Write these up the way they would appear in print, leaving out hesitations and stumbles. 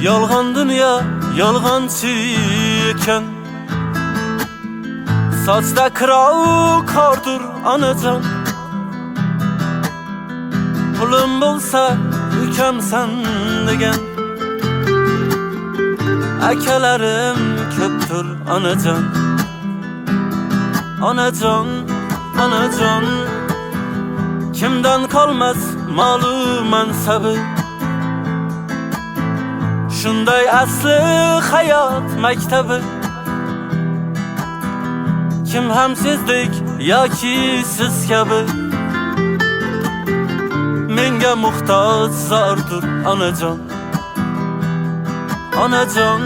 Yolg'on dünya, yolg'onchi ekan. Sochda kirov kordur onajon. Pulim bo'lsa ukamsan degan. Akalarim ko'pdir onajon. Onajon, onajon, kimdan qolmas ma'lum mansabi. Shunday asli hayot maktabi. Kim ham sizdik yoki siz kabi. Menga muhtoj zordur onajon. Onajon,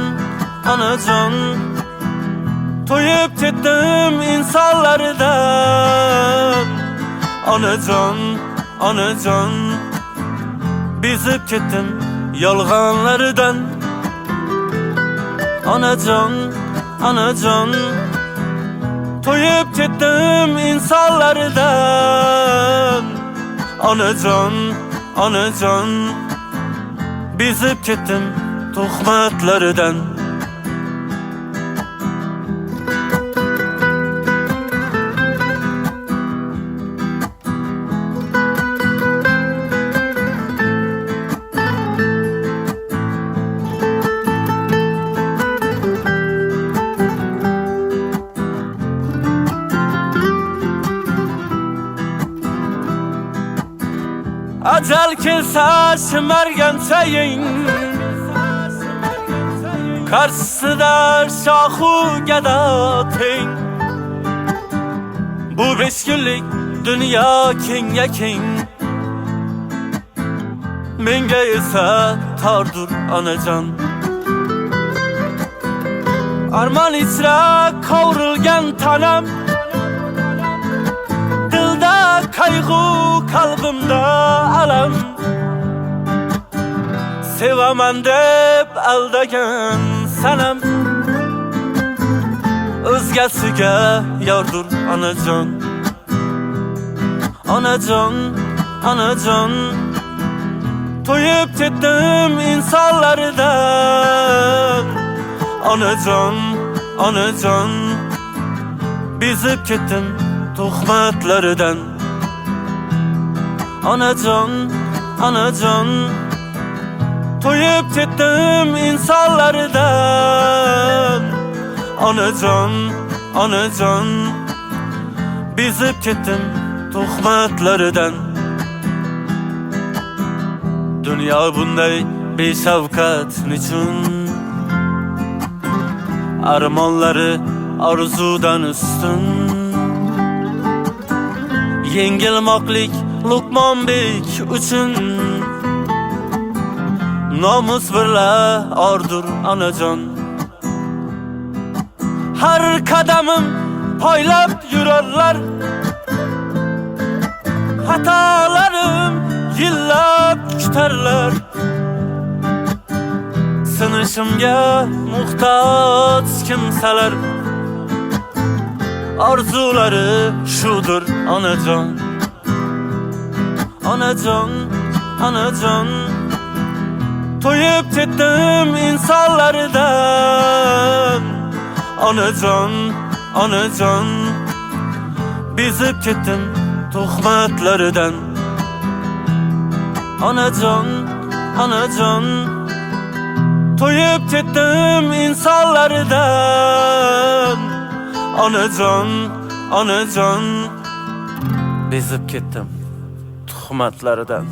onajon, to'yib ketdim insonlardan. Onajon, onajon, bezib ketdim yolg'onlaridan. Onajon, onajon, to'yib ketdim insonlardan. Onajon, onajon, bezib ketdim tuhmatlaridan. Ajal kelsa shimargan sayin, qarshisida shohu gado teng. Bu 5 kunlik dunyo kengga keng. Menga esa tordur onajon. Armon ichra qovrilgan tanam, dilda qayg'u, qalbimda alam. Sevaman deb aldagan sanam, o'zgasiga yordur onajon. Onajon, onajon, to'yib ketdim insonlardan. Onajon, onajon, bezib ketdim tuhmatlaridan. Onajon, onajon, to'yib ketdim insonlardan. Onajon, onajon, bezib ketdim tuhmatlaridan. Dunyo bunday beshafqat nichun? Armonlari orzudan ustun. Yengilmoqlik Luqmonbek uchun nomus birla ordur onajon. Har qadamim poylab yurarlar, xatolarim yillab kutarlar. Sinishimga muhtoj kimsalar, orzulari shudur onajon. Onajon, onajon, to'yib ketdim insonlardan. Onajon, onajon, bezib ketdim tuhmatlaridan. Onajon, onajon, to'yib ketdim insonlardan. Onajon, onajon, bezib ketdim tuhmatlaridan.